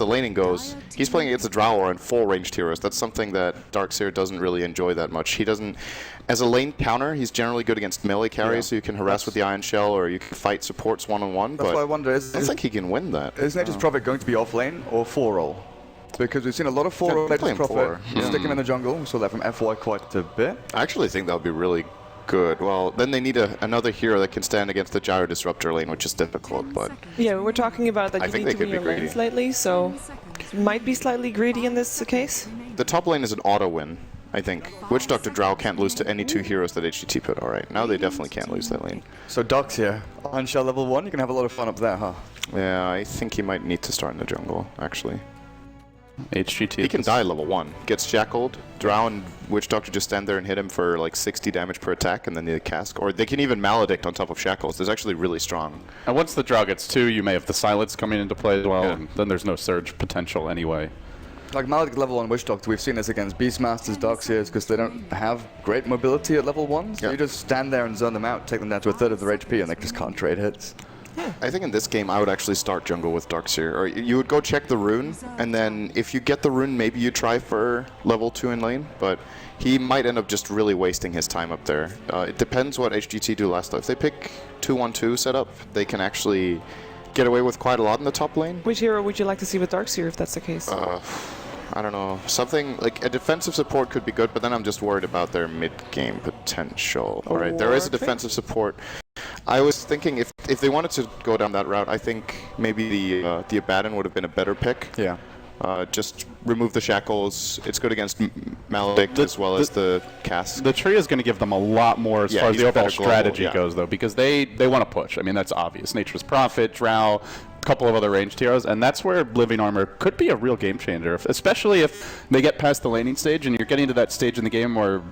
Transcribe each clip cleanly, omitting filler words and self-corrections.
the laning goes, he's playing against the Drow and full ranged heroes. That's something that Darkseer doesn't really enjoy that much. He doesn't, as a lane counter, he's generally good against melee carries, so you can harass with the Iron Shell or you can fight supports one-on-one. That's why I wonder, I don't think he can win that. Is Nature's Prophet going to be off lane or 4-roll? Because we've seen a lot of 4-roll Nature's Prophet stick him in the jungle. We saw that from FY quite a bit. I actually think that would be really good. Well, then they need another hero that can stand against the Gyro Disruptor lane, which is difficult, but... Yeah, we're talking about that I you think need they to could win be your greedy. lanes lately, so might be slightly greedy in this case. The top lane is an auto win, I think. Witch Doctor Drow can't lose to any 2 heroes that HGT put. Alright, now they definitely can't lose that lane. So Doc's here. Iron Shell level 1, you can have a lot of fun up there, huh? Yeah, I think he might need to start in the jungle, actually. HGT. He can die level 1. Gets shackled, Drow and Witch Doctor just stand there and hit him for like 60 damage per attack, and then they cask. Or they can even maledict on top of shackles. It's actually really strong. And once the Drow gets 2, you may have the silence coming into play as well, Yeah. and then there's no surge potential anyway. Like Maledict level 1 Witch Doctor, we've seen this against Beastmasters, Darkseers, because they don't have great mobility at level 1, so you just stand there and zone them out, take them down to a third of their HP, and they just can't trade hits. I think in this game I would actually start jungle with Darkseer. Or you would go check the rune, and then if you get the rune, maybe you try for level 2 in lane, but he might end up just really wasting his time up there. It depends what HGT do last time. If they pick 2-1-2 setup, they can actually get away with quite a lot in the top lane. Which hero would you like to see with Darkseer if that's the case? I don't know. Something like a defensive support could be good, but then I'm just worried about their mid-game potential. Alright, there is a defensive support. I was thinking if they wanted to go down that route, I think maybe the Abaddon would have been a better pick. Yeah. Just remove the shackles. It's good against Maledict as well as the cast. The tree is going to give them a lot more as far as he's the overall better global, strategy goes, though, because they want to push. I mean, that's obvious. Nature's Prophet, Drow, a couple of other ranged heroes, and that's where Living Armor could be a real game changer, especially if they get past the laning stage and you're getting to that stage in the game where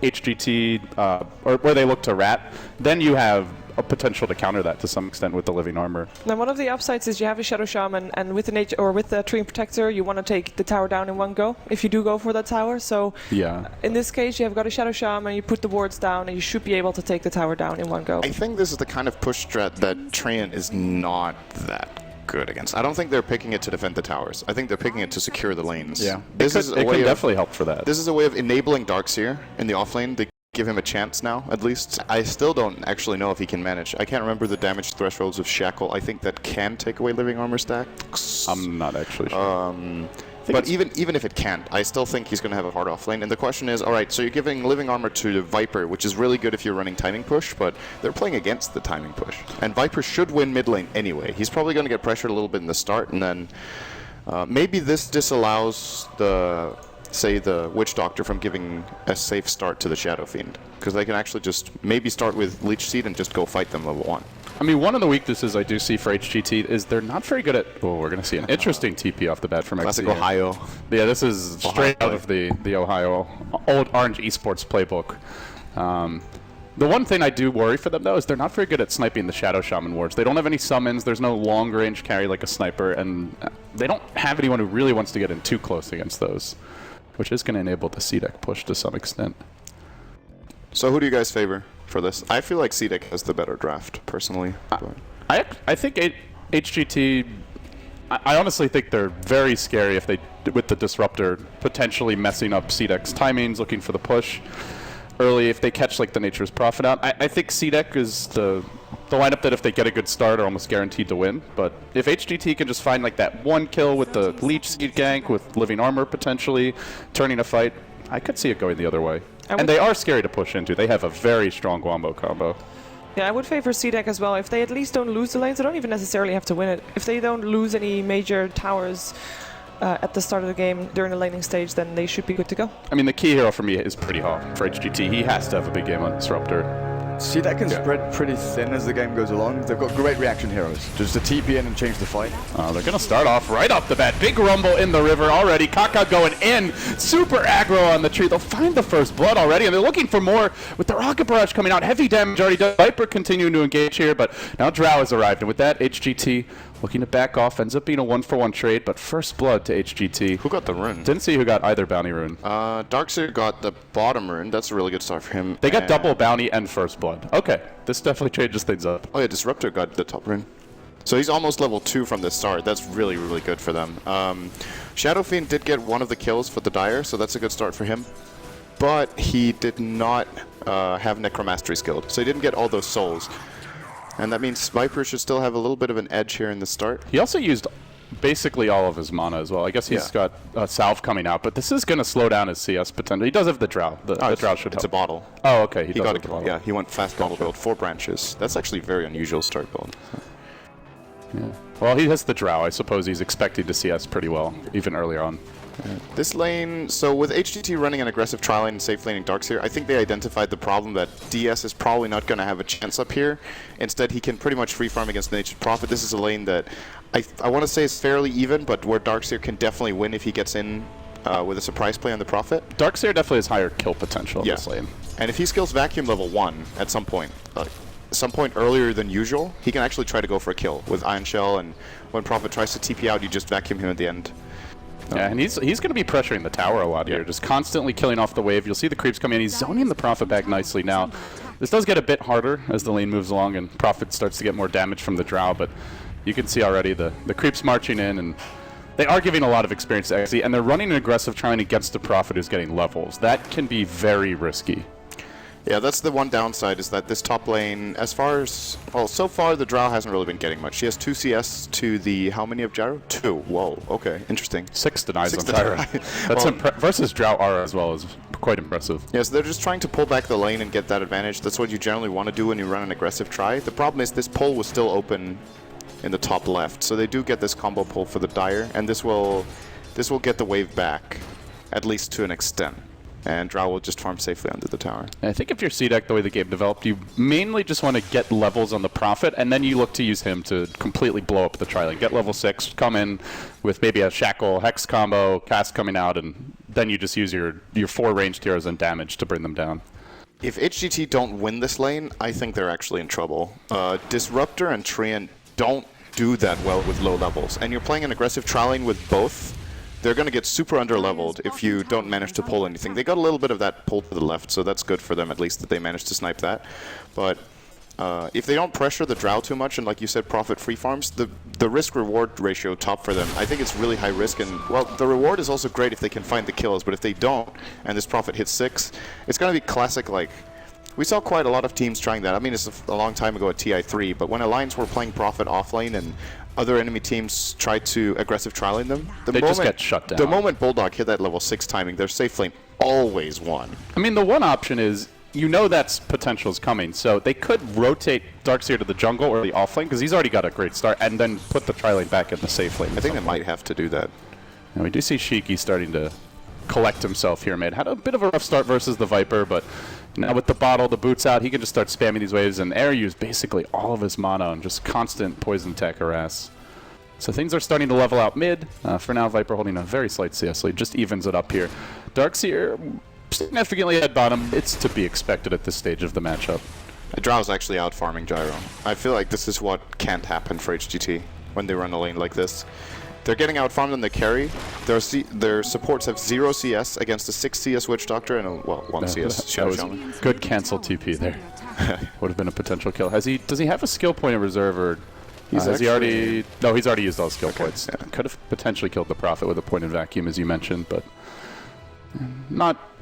HGT, or where they look to rat, then you have a potential to counter that to some extent with the Living Armor. Now, one of the upsides is you have a Shadow Shaman, and with the Tree Protector, you want to take the tower down in one go, if you do go for that tower. So Yeah. in this case, you have got a Shadow Shaman, you put the wards down, and you should be able to take the tower down in one go. I think this is the kind of push strat that Treant is not that good against. I don't think they're picking it to defend the towers. I think they're picking it to secure the lanes. Yeah. This It is a could way of definitely help for that. This is a way of enabling Darkseer in the offlane. They give him a chance now, at least. I still don't actually know if he can manage. I can't remember the damage thresholds of Shackle. I think that can take away Living Armor stacks. I'm not actually sure. But even if it can't, I still think he's going to have a hard offlane. And the question is, all right, so you're giving Living Armor to the Viper, which is really good if you're running timing push, but they're playing against the timing push. And Viper should win mid lane anyway. He's probably going to get pressured a little bit in the start, and then maybe this disallows the Witch Doctor from giving a safe start to the Shadow Fiend, because they can actually just maybe start with Leech Seed and just go fight them level 1. I mean, one of the weaknesses I do see for HGT is they're not very good at... Oh, we're going to see an interesting TP off the bat from Classic XC. Ohio. Yeah, this is straight out of the Ohio old Orange Esports playbook. The one thing I do worry for them, though, is they're not very good at sniping the Shadow Shaman wards. They don't have any summons, there's no long-range carry like a sniper, and they don't have anyone who really wants to get in too close against those, which is going to enable the CDEC push to some extent. So who do you guys favor for this? I feel like CDEC has the better draft, personally. I think HGT... I honestly think they're very scary if they, with the Disruptor, potentially messing up CDEC's timings, looking for the push early if they catch like the Nature's Prophet out. I think CDEC is the lineup that if they get a good start are almost guaranteed to win. But if HGT can just find like that one kill with the Leech Seed gank, with Living Armor potentially turning a fight, I could see it going the other way. And they are scary to push into. They have a very strong Wombo combo. Yeah, I would favor CDEC as well. If they at least don't lose the lanes, they don't even necessarily have to win it. If they don't lose any major towers at the start of the game during the laning stage, then they should be good to go. I mean, the key hero for me is Pretty Hawk for HGT. He has to have a big game on Disruptor. See, that can spread pretty thin as the game goes along. They've got great reaction heroes. Just to TP in and change the fight. They're going to start off right off the bat. Big rumble in the river already. Kaka going in. Super aggro on the tree. They'll find the first blood already, and they're looking for more with the Rocket Barrage coming out. Heavy damage already done. Viper continuing to engage here, but now Drow has arrived, and with that, HGT looking to back off. Ends up being a 1-for-1 trade, but first blood to HGT. Who got the rune? Didn't see who got either bounty rune. Darkseer got the bottom rune. That's a really good start for him. They got double bounty and first blood. Okay, this definitely changes things up. Oh yeah, Disruptor got the top rune. So he's almost level 2 from the start. That's really, really good for them. Shadow Fiend did get one of the kills for the Dire, so that's a good start for him. But he did not have Necromastery skilled, so he didn't get all those souls. And that means Viper should still have a little bit of an edge here in the start. He also used basically all of his mana as well. I guess he's got a salve coming out, but this is going to slow down his CS potential. He does have the Drow. The Drow should It's help. a bottle. Oh, okay. He got a bottle. Yeah, he went fast bottle build, 4 branches. That's actually a very unusual start build. Yeah. Well, he has the Drow. I suppose he's expecting to CS pretty well, even earlier on. This lane, so with HGT running an aggressive tri lane and safe laning Darkseer, I think they identified the problem that DS is probably not going to have a chance up here. Instead, he can pretty much free farm against Nature's Prophet. This is a lane that I want to say is fairly even, but where Darkseer can definitely win if he gets in with a surprise play on the Prophet. Darkseer definitely has higher kill potential in this lane. And if he skills Vacuum level 1 at some point earlier than usual, he can actually try to go for a kill with Iron Shell, and when Prophet tries to TP out, you just vacuum him at the end. Yeah, and he's going to be pressuring the tower a lot here, just constantly killing off the wave. You'll see the creeps coming in. He's zoning the Prophet back nicely now. This does get a bit harder as the lane moves along and Prophet starts to get more damage from the Drow, but you can see already the creeps marching in, and they are giving a lot of experience to XZ, and they're running an aggressive trying against the Prophet who's getting levels. That can be very risky. Yeah, that's the one downside, is that this top lane, as far as... Well, so far the Drow hasn't really been getting much. She has 2 CS to the... How many of Gyro? 2. Whoa, okay, interesting. 6 denies 6 on Tyra. That's well, versus Drow Aura as well is quite impressive. Yeah, so they're just trying to pull back the lane and get that advantage. That's what you generally want to do when you run an aggressive try. The problem is this pull was still open in the top left, so they do get this combo pull for the Dire, and this will get the wave back, at least to an extent. And Drow will just farm safely under the tower. And I think if you're CDEC, the way the game developed, you mainly just want to get levels on the Prophet, and then you look to use him to completely blow up the tri-lane. Get level 6, come in with maybe a Shackle, Hex combo, cast coming out, and then you just use your 4 ranged heroes and damage to bring them down. If HGT don't win this lane, I think they're actually in trouble. Disruptor and Treant don't do that well with low levels, and you're playing an aggressive tri-lane with both. They're going to get super under-leveled if you don't manage to pull anything. They got a little bit of that pull to the left, so that's good for them, at least, that they managed to snipe that. But if they don't pressure the Drow too much, and like you said, Prophet free farms, the risk-reward ratio top for them, I think it's really high risk. And, well, the reward is also great if they can find the kills, but if they don't, and this Prophet hits 6, it's going to be classic, like... We saw quite a lot of teams trying that. I mean, it's a long time ago at TI3, but when Alliance were playing Prophet offlane and other enemy teams tried to aggressive tri-lane them, they just get shut down. The moment Bulldog hit that level 6 timing, their safe lane always won. I mean, the one option is, you know that's potential is coming, so they could rotate Darkseer to the jungle or the offlane, because he's already got a great start, and then put the tri-lane back in the safe lane. I think they might have to do that. And we do see Shiki starting to collect himself here mid. Had a bit of a rough start versus the Viper, but now with the bottle, the boots out, he can just start spamming these waves, and Air used basically all of his mana on just constant poison tech harass. So things are starting to level out mid. For now, Viper holding a very slight CS lead, just evens it up here. Darkseer significantly ahead bottom. It's to be expected at this stage of the matchup. Drow's actually out farming Gyro. I feel like this is what can't happen for HGT when they run a lane like this. They're getting out farmed on the carry. Their supports have 0 CS against a 6 CS Witch Doctor and a, well, 1 CS Shadow Shaman. Good cancel TP there. Would have been a potential kill. Does he have a skill point in reserve, or has he already? No, he's already used all skill points. Yeah. Could have potentially killed the Prophet with a point in vacuum, as you mentioned, but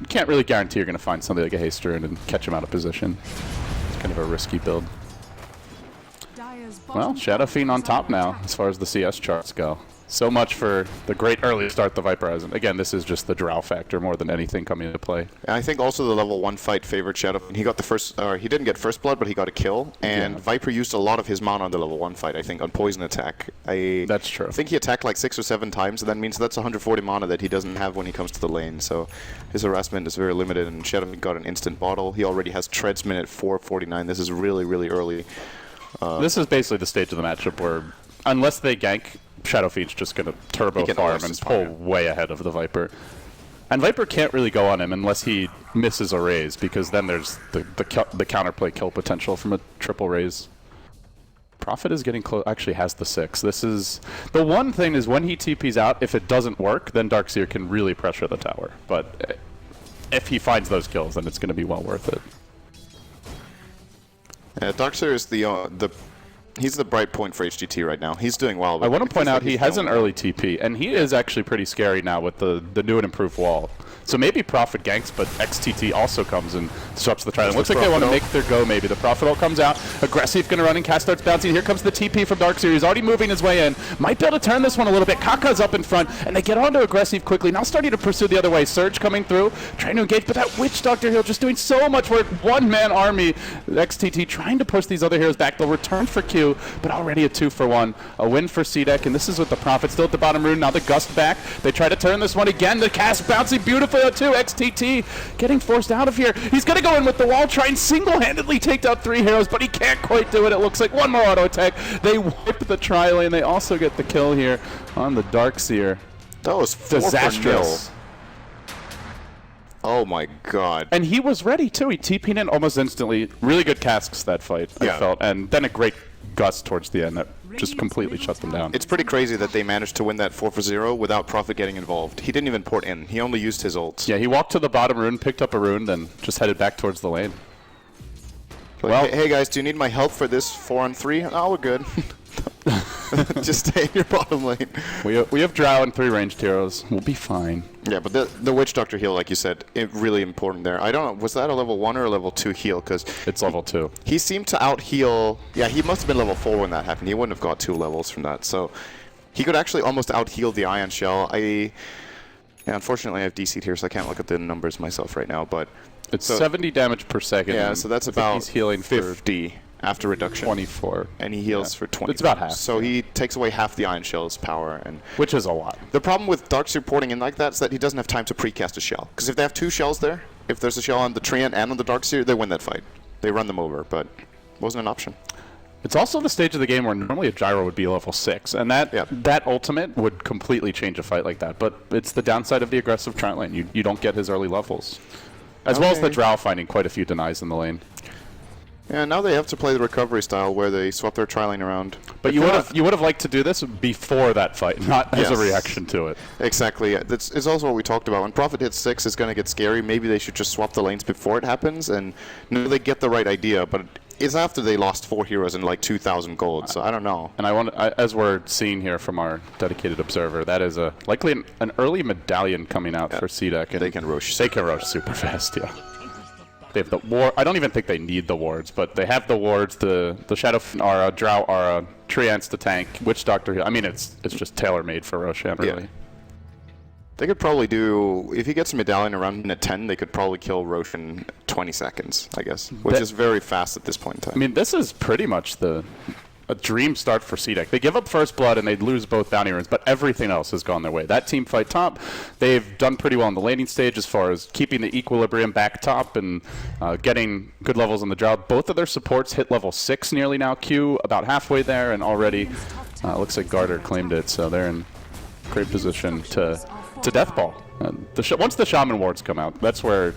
can't really guarantee you're going to find something like a Haster and catch him out of position. It's kind of a risky build. Well, Shadow Fiend on top now, as far as the CS charts go. So much for the great early start the Viper has. And again, this is just the Drow factor more than anything coming into play. And I think also the level 1 fight favored Shadow. He got the first, he didn't get first blood, but he got a kill. And Viper used a lot of his mana on the level 1 fight, I think, on poison attack. That's true. I think he attacked like 6 or 7 times, and that means that's 140 mana that he doesn't have when he comes to the lane. So his harassment is very limited, and Shadow got an instant bottle. He already has Treads minute 4:49. This is really, really early. This is basically the stage of the matchup where, unless they gank, Shadow Fiend's just going to turbo farm and pull way ahead of the Viper. And Viper can't really go on him unless he misses a raise, because then there's the counterplay kill potential from a triple raise. Prophet is getting close, actually has the 6. This is, the one thing is when he TPs out, if it doesn't work, then Darkseer can really pressure the tower. But if he finds those kills, then it's going to be well worth it. Darkseer is the He's the bright point for HGT right now. He's doing well. I want to point out he has an early TP, and he is actually pretty scary now with the new and improved wall. So maybe Prophet ganks, but XTT also comes and disrupts the trident. Looks like they want to make their go, maybe. The Prophet ult comes out. Aggressive going to run in. Cast starts bouncing. Here comes the TP from Darkseer. He's already moving his way in. Might be able to turn this one a little bit. Kaka's up in front, and they get onto Aggressive quickly. Now starting to pursue the other way. Surge coming through, trying to engage, but that Witch Doctor Heal just doing so much work. One-man army. XTT trying to push these other heroes back. They'll return for Q, but already a 2-for-1. A win for CDEC, and this is with the Prophet still at the bottom rune. Now the Gust back. They try to turn this one again. The cast bouncing beautifully out too. XTT getting forced out of here. He's going to go in with the wall, try and single-handedly take down 3 heroes, but he can't quite do it. It looks like one more auto attack. They wipe the tri-lane. They also get the kill here on the Darkseer. That was disastrous. Oh my god. And he was ready too. He TP'd in almost instantly. Really good casks that fight, I felt. And then a great gust towards the end that just completely shut them down. It's pretty crazy that they managed to win that 4-for-0 without Prophet getting involved. He didn't even port in. He only used his ults. Yeah, he walked to the bottom rune, picked up a rune, then just headed back towards the lane. But well, hey guys, do you need my help for this 4-on-3? Oh, we're good. Just stay in your bottom lane. We have Drow and 3 ranged heroes. We'll be fine. Yeah, but the Witch Doctor heal, like you said, really important there. I don't know, was that a level 1 or a level 2 heal? Because it's level 2. He seemed to out-heal. Yeah, he must have been level 4 when that happened. He wouldn't have got 2 levels from that. So he could actually almost out-heal the Ion Shell. Yeah, unfortunately, I have DC'd here, so I can't look at the numbers myself right now. But it's 70 damage per second. Yeah, so that's about he's healing 50 after reduction. 24. And he heals for 20. It's about half. So he takes away half the Ion Shell's power. Which is a lot. The problem with Darkseer porting in like that is that he doesn't have time to precast a shell. Because if they have 2 shells there, if there's a shell on the Treant and on the Darkseer, they win that fight. They run them over, but it wasn't an option. It's also the stage of the game where normally a gyro would be level 6, and that ultimate would completely change a fight like that. But it's the downside of the aggressive Trent lane. You don't get his early levels. As well as the Drow finding quite a few denies in the lane. Yeah, now they have to play the recovery style where they swap their tri-lane around. But you would have liked to do this before that fight, not as a reaction to it. Exactly. It's also what we talked about. When Prophet hits 6, it's going to get scary. Maybe they should just swap the lanes before it happens, and they get the right idea. But it's after they lost 4 heroes and like 2,000 gold, so I don't know. And as we're seeing here from our dedicated observer, that is likely an early medallion coming out for CDEC. And they can rush. They can rush super fast, yeah. They have the ward. I don't even think they need the wards, but they have the wards, the Shadow Aura, Drow Aura, Treants to tank, Witch Doctor Heal. I mean, it's just tailor-made for Roshan, really. Yeah. They could probably do, if he gets a medallion around minute 10, they could probably kill Roshan in 20 seconds, I guess, which is very fast at this point in time. I mean, this is pretty much a dream start for CDEC. They give up first blood and they lose both bounty runes, but everything else has gone their way. That team fight top, they've done pretty well in the laning stage as far as keeping the equilibrium back top and getting good levels on the Drow. Both of their supports hit level 6 nearly now. Q about halfway there, and already looks like Garter claimed it, so they're in great position to Deathball. Once the Shaman wards come out, that's where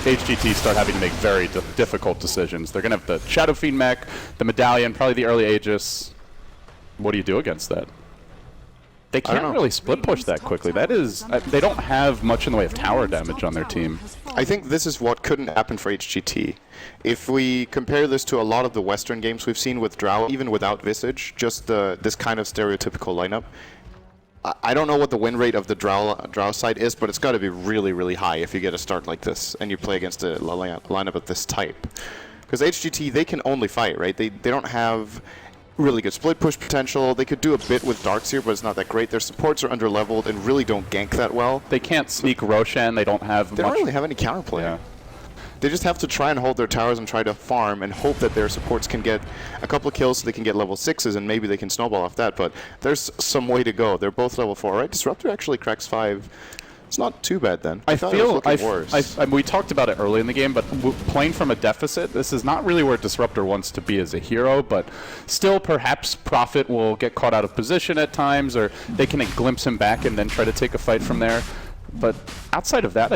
HGT start having to make very difficult decisions. They're going to have the Shadow Fiend mech, the Medallion, probably the early Aegis. What do you do against that? They can't really split push that quickly. That is, they don't have much in the way of tower damage on their team. I think this is what couldn't happen for HGT. If we compare this to a lot of the Western games we've seen with Drow, even without Visage, just this kind of stereotypical lineup, I don't know what the win rate of the Drow side is, but it's got to be really, really high if you get a start like this and you play against a lineup of this type. Because HGT, they can only fight, right? They don't have really good split push potential. They could do a bit with Darkseer, but it's not that great. Their supports are underleveled and really don't gank that well. They can't sneak Roshan. They don't have They don't really have any counterplay. Yeah. They just have to try and hold their towers and try to farm and hope that their supports can get a couple of kills so they can get level 6s and maybe they can snowball off that, but there's some way to go. They're both level 4, right? Disruptor actually cracks 5. It's not too bad then. I thought it was looking worse. We talked about it early in the game, but playing from a deficit, this is not really where Disruptor wants to be as a hero, but still perhaps Prophet will get caught out of position at times, or they can glimpse him back and then try to take a fight from there. But outside of that,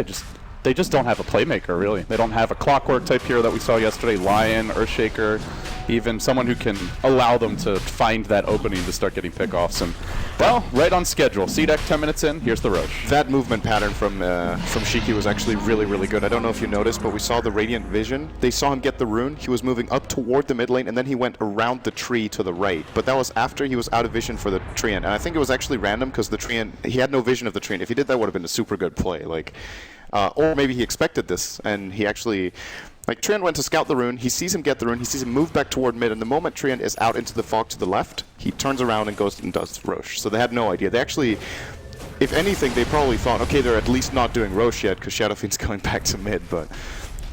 they just don't have a playmaker, really. They don't have a Clockwork type hero that we saw yesterday, Lion, Earthshaker, even someone who can allow them to find that opening to start getting pickoffs. And Well, right on schedule. CDEC 10 minutes in. Here's the Roche. That movement pattern from Shiki was actually really, really good. I don't know if you noticed, but we saw the Radiant Vision. They saw him get the rune. He was moving up toward the mid lane, and then he went around the tree to the right. But that was after he was out of vision for the Treant. And I think it was actually random because the Treant, he had no vision of the Treant. If he did, that would have been a super good play. Like, or maybe he expected this, and he actually... Like, Treant went to scout the rune, he sees him get the rune, he sees him move back toward mid, and the moment Treant is out into the fog to the left, he turns around and goes and does Roche. So they had no idea. They actually, if anything, they probably thought, okay, they're at least not doing Roche yet, because Shadow Fiend's going back to mid, but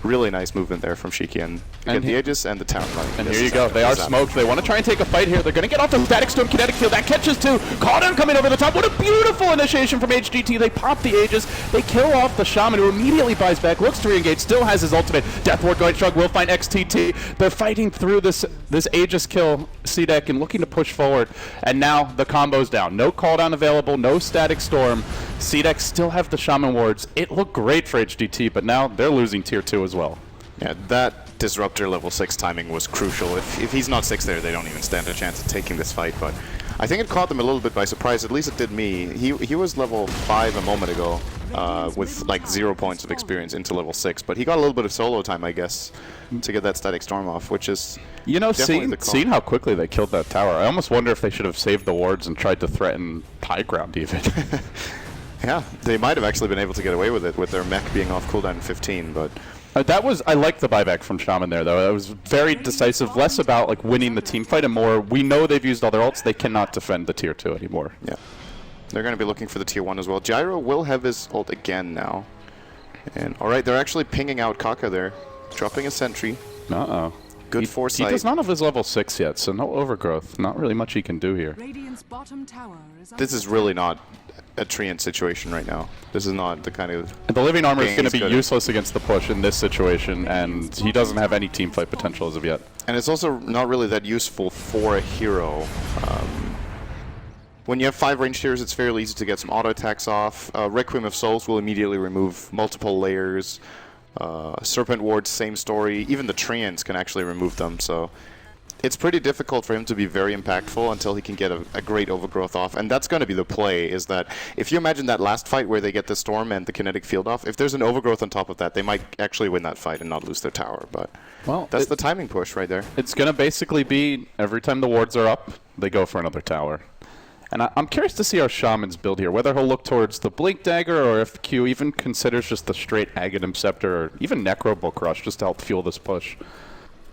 really nice movement there from Shiki, and get the Aegis and the town running. And here you go. They are smoked. They want to try and take a fight here. They're going to get off the Static Storm Kinetic Field. That catches two. Cauldron coming over the top. What a beautiful initiation from HGT. They pop the Aegis. They kill off the Shaman, who immediately buys back. Looks to re-engage. Still has his ultimate. Death Ward going strong. Will find XTT. They're fighting through this Aegis kill, CDEC, and looking to push forward. And now the combo's down. No cooldown available. No Static Storm. CDEC still have the Shaman wards. It looked great for HGT, but now they're losing tier 2 as well. Yeah, that Disruptor level 6 timing was crucial. If he's not 6 there, they don't even stand a chance of taking this fight, but I think it caught them a little bit by surprise, at least it did me. He was level 5 a moment ago with like 0 points of experience into level 6, but he got a little bit of solo time, I guess, to get that Static Storm off, which is seeing how quickly they killed that tower, I almost wonder if they should have saved the wards and tried to threaten high ground even. Yeah, they might have actually been able to get away with it with their mech being off cooldown 15, but... I like the buyback from Shaman there, though. That was very decisive, less about like winning the team fight and more, we know they've used all their ults, they cannot defend the tier 2 anymore. Yeah, they're going to be looking for the tier 1 as well. Gyro will have his ult again now. And alright, they're actually pinging out Kaka there, dropping a sentry. Good foresight. He does not have his level 6 yet, so no overgrowth. Not really much he can do here. This is really not a Treant situation right now. This is not the kind of... And the living armor is going to be useless against the push in this situation, and he doesn't have any team fight potential as of yet. And it's also not really that useful for a hero. When you have 5 ranged heroes, it's fairly easy to get some auto attacks off. Requiem of Souls will immediately remove multiple layers. Serpent Wards, same story. Even the Treants can actually remove them, so... It's pretty difficult for him to be very impactful until he can get a great overgrowth off, and that's going to be the play, is that if you imagine that last fight where they get the Storm and the Kinetic Field off, if there's an overgrowth on top of that, they might actually win that fight and not lose their tower, but that's the timing push right there. It's going to basically be every time the wards are up, they go for another tower. And I'm curious to see our Shaman's build here, whether he'll look towards the Blink Dagger or if Q even considers just the straight Aghanim Scepter or even Necro Book Rush just to help fuel this push.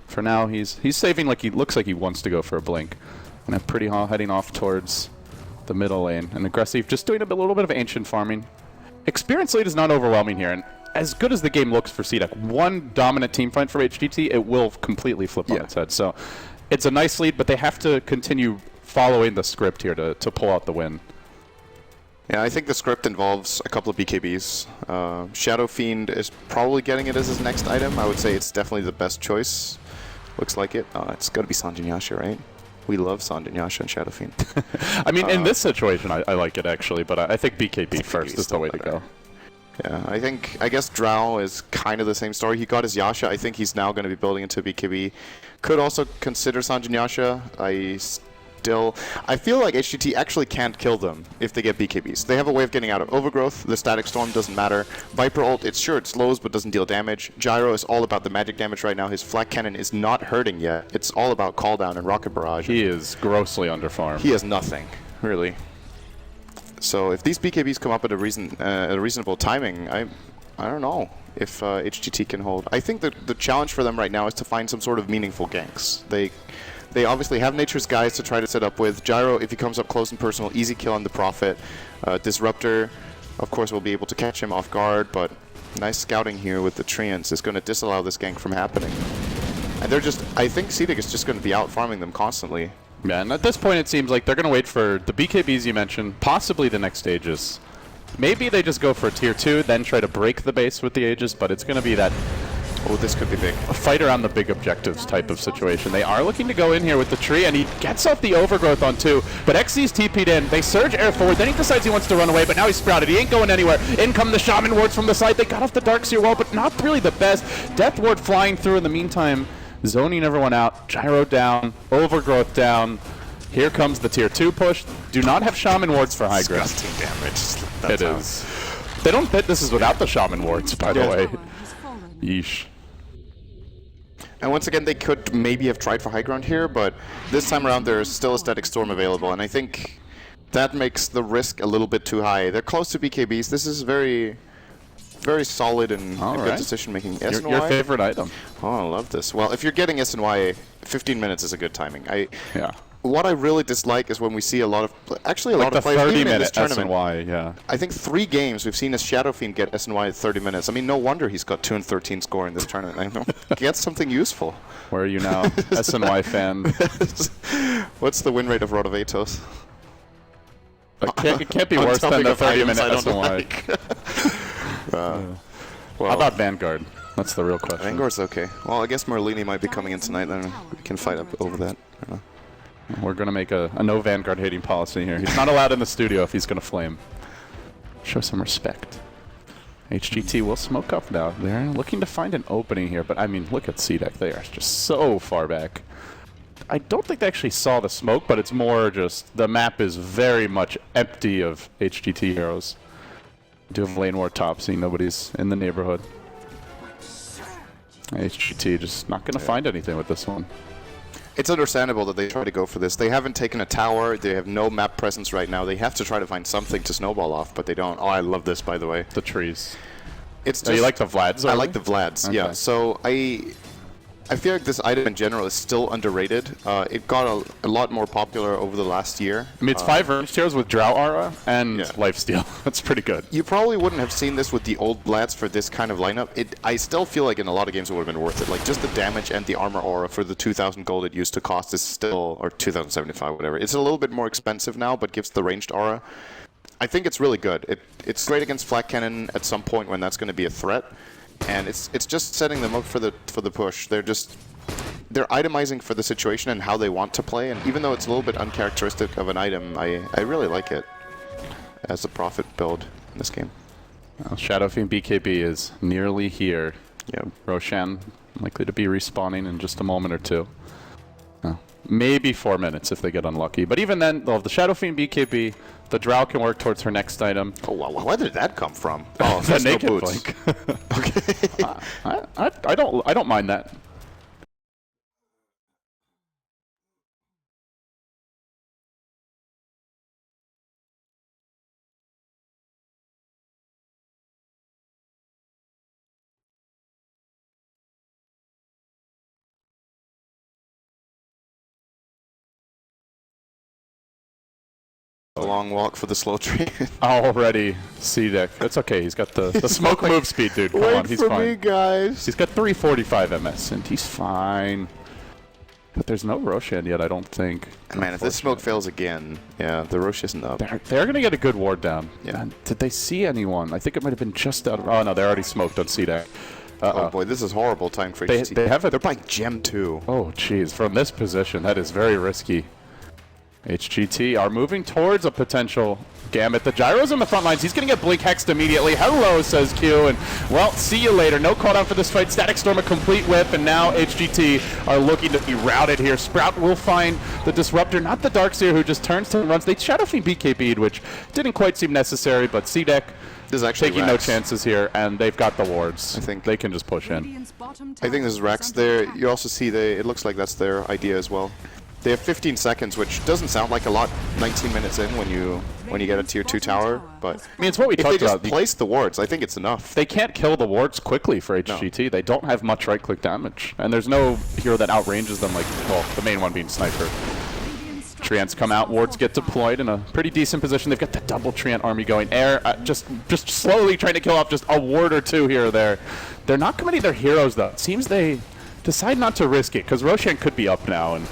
For now, he's saving like he looks like he wants to go for a blink. And I'm pretty heading off towards the middle lane. And aggressive, just doing a little bit of ancient farming. Experience lead is not overwhelming here. And as good as the game looks for CDEC, one dominant team fight for HGT, it will completely flip on its head. So it's a nice lead, but they have to continue following the script here to pull out the win. Yeah, I think the script involves a couple of BKBs. Shadow Fiend is probably getting it as his next item. I would say it's definitely the best choice. Looks like it. It's got to be Sanjin Yasha, right? We love Sanjin Yasha and Shadow Fiend. I mean, in this situation, I like it actually, but I think BKB first is the way to go. Yeah, I guess Drow is kind of the same story. He got his Yasha. I think he's now going to be building into BKB. Could also consider Sanjin Yasha. I feel like HGT actually can't kill them if they get BKBs. They have a way of getting out of overgrowth. The Static Storm doesn't matter. Viper ult, it slows but doesn't deal damage. Gyro is all about the magic damage right now. His Flak Cannon is not hurting yet. It's all about call down and rocket barrage. He is grossly underfarmed. He has nothing, really. So if these BKBs come up at a reasonable timing, I don't know if HGT can hold. I think that the challenge for them right now is to find some sort of meaningful ganks. They obviously have Nature's Guys to try to set up with. Gyro, if he comes up close and personal, easy kill on the Prophet. Disruptor, of course, will be able to catch him off guard, but nice scouting here with the Treants is going to disallow this gank from happening. And I think CDEC is just going to be out farming them constantly. Yeah, and at this point it seems like they're going to wait for the BKBs you mentioned, possibly the next stages. Maybe they just go for a tier 2, then try to break the base with the Aegis, but it's going to be that... Oh, this could be big. A fight around the big objectives type of situation. They are looking to go in here with the tree, and he gets off the overgrowth on 2. But XZ's TP'd in. They surge air forward. Then he decides he wants to run away, but now he's sprouted. He ain't going anywhere. In come the Shaman wards from the side. They got off the Darkseer wall, but not really the best. Death Ward flying through in the meantime, zoning everyone out. Gyro down, overgrowth down. Here comes the tier 2 push. Do not have Shaman wards for high ground. Disgusting damage. It is. They don't bet this is without the Shaman wards, by the way. Yeesh. And once again, they could maybe have tried for high ground here, but this time around there's still a Static Storm available, and I think that makes the risk a little bit too high. They're close to BKBs. This is very, very solid and good decision making. Your favorite item. Oh, I love this. Well, if you're getting SNY, 15 minutes is a good timing. Yeah. What I really dislike is when we see a lot of, actually a lot of the players, even in 30-minute this tournament. SNY, yeah. I think 3 games we've seen a Shadow Fiend get SNY at 30 minutes. I mean, no wonder he's got 2 and 13 score in this tournament. I know. Get something useful. Where are you now? SNY fan. What's the win rate of Rodovatos? It can't be worse than the 30-minute SNY. How about Vanguard? That's the real question. Vanguard's okay. Well, I guess Merlini might be coming in tonight, then we can fight up over that. We're going to make a no Vanguard hating policy here. He's not allowed in the studio if he's going to flame. Show some respect. HGT will smoke up now. They're looking to find an opening here, but I mean, look at CDEC. They are just so far back. I don't think they actually saw the smoke, but it's more just the map is very much empty of HGT heroes. Do have lane war top, seeing nobody's in the neighborhood. HGT just not going to find anything with this one. It's understandable that they try to go for this. They haven't taken a tower. They have no map presence right now. They have to try to find something to snowball off, but they don't. Oh, I love this, by the way. The trees. It's just, you like the Vlads? I like the Vlads, okay. Yeah. So I feel like this item in general is still underrated. It got a lot more popular over the last year. I mean, it's 5 range tiers with Drow Aura and Lifesteal. That's pretty good. You probably wouldn't have seen this with the old Vlads for this kind of lineup. I still feel like in a lot of games it would have been worth it. Like, just the damage and the armor aura for the 2,000 gold it used to cost is still, or 2,075, whatever. It's a little bit more expensive now, but gives the ranged aura. I think it's really good. It's great against Flak Cannon at some point when that's going to be a threat. And it's just setting them up for the push. They're itemizing for the situation and how they want to play. And even though it's a little bit uncharacteristic of an item, I really like it as a profit build in this game. Well, Shadow Fiend BKB is nearly here. Yeah, Roshan likely to be respawning in just a moment or two. Maybe 4 minutes if they get unlucky. But even then, they'll have the Shadow Fiend BKB. The Drow can work towards her next item. Oh, wow. Where did that come from? Oh, the naked no boots. Okay. I don't mind that. A long walk for the slow train. Already, CDEC. That's okay. He's got the smoke move speed, dude. Come on, he's fine. Wait for me, guys. He's got 345 MS, and he's fine. But there's no Roshan yet, I don't think. Man, if this smoke fails again, yeah, the Rosh isn't up. They're going to get a good ward down. Yeah. And did they see anyone? I think it might have been just out of... Oh, no, they're already smoked on CDEC. Oh, boy, this is horrible time for HGT. They have it. They're playing Gem, too. Oh, jeez. From this position, that is very risky. HGT are moving towards a potential Gambit. The Gyro's in the front lines. He's going to get Blink Hexed immediately. Hello, says Q. And, well, see you later. No cooldown for this fight. Static Storm a complete whip. And now HGT are looking to be routed here. Sprout will find the Disruptor, not the Darkseer, who just turns to and runs. They Shadow Fiend BKB'd, which didn't quite seem necessary, but CDEC taking no chances here, and they've got the wards. I think they can just push in. I think this is Rax there. You also see it looks like that's their idea as well. They have 15 seconds, which doesn't sound like a lot 19 minutes in when you get a tier 2 tower, but I mean, it's what we talked about. If they just place the wards, I think it's enough. They can't kill the wards quickly for HGT. No. They don't have much right-click damage, and there's no hero that outranges them like, well, the main one being Sniper. Treants come out, wards get deployed in a pretty decent position. They've got the double Treant army going. Air, just slowly trying to kill off just a ward or two here or there. They're not committing their heroes, though. It seems they decide not to risk it, because Roshan could be up now, and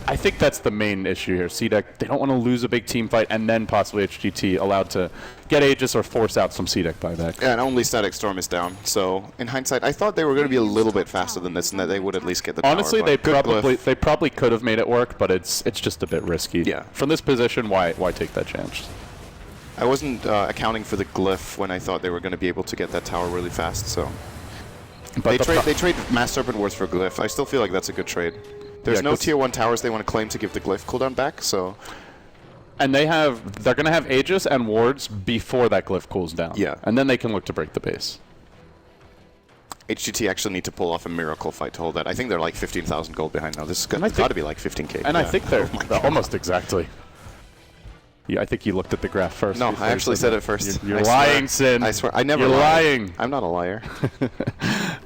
I think that's the main issue here. CDEC, they don't want to lose a big team fight and then possibly HGT allowed to get Aegis or force out some CDEC buyback. Yeah, and only Static Storm is down. So, in hindsight, I thought they were going to be a little bit faster than this and that they would at least get the tower. Honestly, they probably could have made it work, but it's just a bit risky. Yeah. From this position, why take that chance? I wasn't accounting for the glyph when I thought they were going to be able to get that tower really fast, so... But they trade Mass Serpent Wards for glyph. I still feel like that's a good trade. There's Yeah, no 'cause- tier 1 towers they want to claim to give the glyph cooldown back, so... And they're going to have Aegis and wards before that glyph cools down. Yeah. And then they can look to break the base. HGT actually need to pull off a miracle fight to hold that. I think they're like 15,000 gold behind now. This has got to be like 15k. And I think they're Oh my God. almost exactly. Yeah, I think you looked at the graph first. No, before I you actually said it first. You're I lying, swear. Sin. I swear. I never You're lie. lying. I'm not a liar.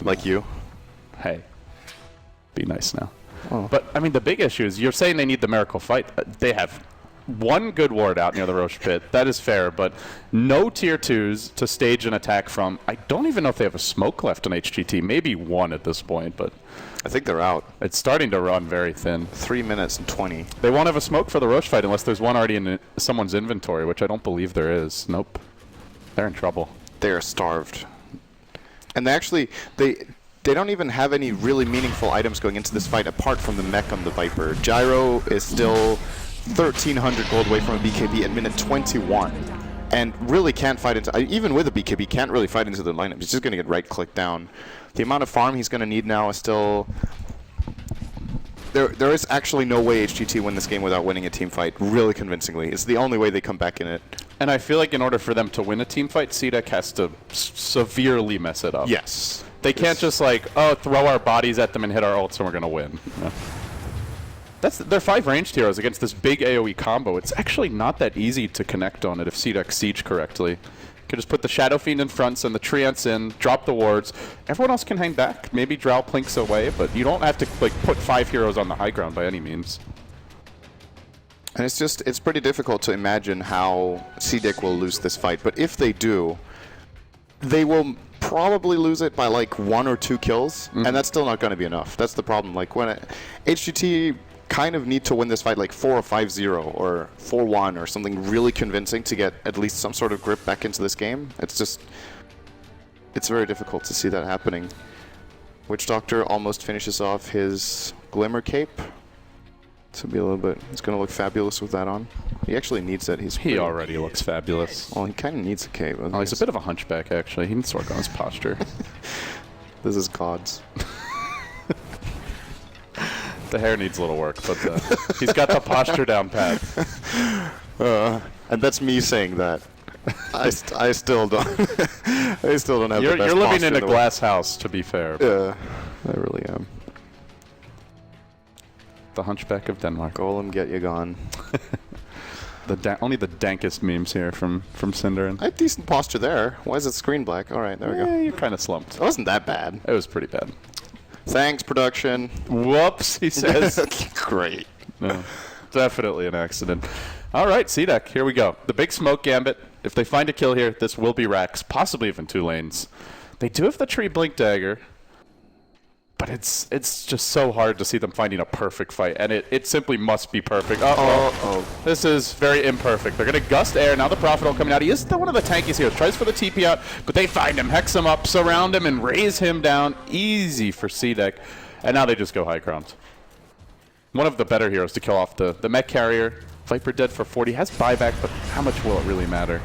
Like you. Hey, be nice now. Oh. But, I mean, the big issue is you're saying they need the miracle fight. They have one good ward out near the Roche pit. That is fair, but no tier 2s to stage an attack from. I don't even know if they have a smoke left on HGT. Maybe one at this point, but I think they're out. it's starting to run very thin. 3 minutes and 20. They won't have a smoke for the Roche fight unless there's one already in someone's inventory, which I don't believe there is. Nope. They're in trouble. They are starved. And they actually... They don't even have any really meaningful items going into this fight apart from the mech on the Viper. Gyro is still 1,300 gold away from a BKB at minute 21. And really can't fight into... Even with a BKB, can't really fight into the lineup. He's just going to get right-clicked down. The amount of farm he's going to need now is still... There is actually no way HGT win this game without winning a team fight really convincingly. It's the only way they come back in it. And I feel like in order for them to win a team fight, CDEC has to severely mess it up. Yes. They can't just like, oh, throw our bodies at them and hit our ults and we're going to win. Yeah. They're 5 ranged heroes against this big AoE combo. It's actually not that easy to connect on it if CDEC siege correctly. You can just put the Shadow Fiend in front, send the Treants in, drop the wards. Everyone else can hang back. Maybe Drow plinks away, but you don't have to like put 5 heroes on the high ground by any means. And it's pretty difficult to imagine how CDEC will lose this fight. But if they do, they will probably lose it by like 1 or 2 kills, and that's still not going to be enough. That's the problem. Like when HGT kind of need to win this fight like 4 or 5-0 or 4-1 or something really convincing to get at least some sort of grip back into this game. It's very difficult to see that happening. Witch Doctor almost finishes off his Glimmer Cape. To be a little bit, he's going to look fabulous with that on. He actually needs it. He already looks fabulous. Well, he kind of needs a cape. Oh, he's a bit of a hunchback, actually. He needs to work on his posture. This is gods. The hair needs a little work, but he's got the posture down pat. And that's me saying that. I still don't. I still don't have the best You're living posture in a the glass house, to be fair. Yeah, I really am. The Hunchback of Denmark. Golem, get you gone. Only the dankest memes here from Cinder. I had decent posture there. Why is it screen black? All right, there we go. Yeah, you kind of slumped. It wasn't that bad. It was pretty bad. Thanks, production. Whoops, he says. Great. No, definitely an accident. All right, CDEC, here we go. The big smoke gambit. If they find a kill here, this will be Rax, possibly even 2 lanes. They do have the tree blink dagger, but it's just so hard to see them finding a perfect fight, and it simply must be perfect. This is very imperfect. They're going to gust air. Now the Prophet will coming out. He is one of the tankiest heroes. Tries for the TP out, but they find him, hex him up, surround him, and raise him down. Easy for CDEC. And now they just go high ground. One of the better heroes to kill off the mech carrier. Viper dead for 40. Has buyback, but how much will it really matter?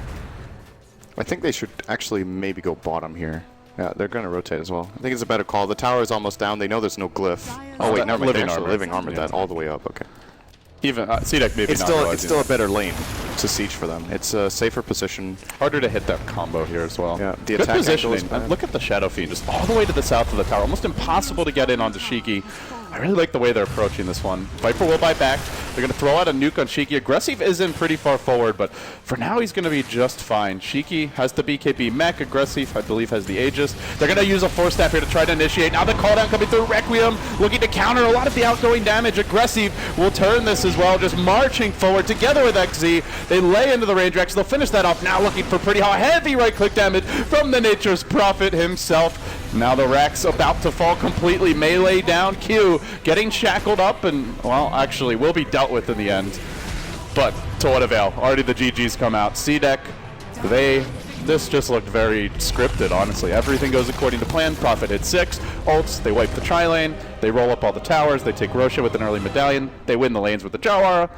I think they should actually maybe go bottom here. Yeah, they're going to rotate as well. I think it's a better call. The tower is almost down. They know there's no glyph. Oh, wait, never mind. Living armor. Living armor Yeah. that all the way up. Okay. Even CDEC maybe It's not still realizing a better lane to siege for them. It's a safer position. harder to hit that combo here as well. Yeah, the Good attack angle is positioning. bad. Look at the Shadow Fiend, just all the way to the south of the tower. Almost impossible to get in onto Shiki. I really like the way they're approaching this one. Viper will buy back. They're going to throw out a nuke on Shiki. Aggressive isn't pretty far forward, but for now he's going to be just fine. Shiki has the BKB mech. Aggressive, I believe, has the Aegis. They're going to use a Force Staff here to try to initiate. Now the cooldown coming through. Requiem looking to counter a lot of the outgoing damage. Aggressive will turn this as well, just marching forward together with XZ. They lay into the range Rex. They'll finish that off. Now looking for pretty heavy right-click damage from the Nature's Prophet himself. Now the Rex about to fall completely. Melee down. Q getting shackled up and, well, actually will be dealt with in the end. But to what avail? Already the GGs come out. CDEC, this just looked very scripted, honestly. Everything goes according to plan. Prophet hits 6. Ults, they wipe the tri-lane. They roll up all the towers. They take Rosha with an early medallion. They win the lanes with the Jawara.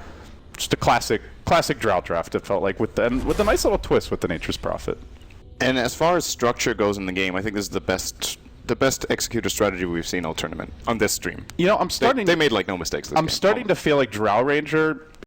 Just a classic drought draft, it felt like, with a nice little twist with the Nature's Prophet. And as far as structure goes in the game, I think this is the best the best executor strategy we've seen all tournament on this stream. You know, I'm starting. They made like no mistakes. I'm starting to feel like Drow Ranger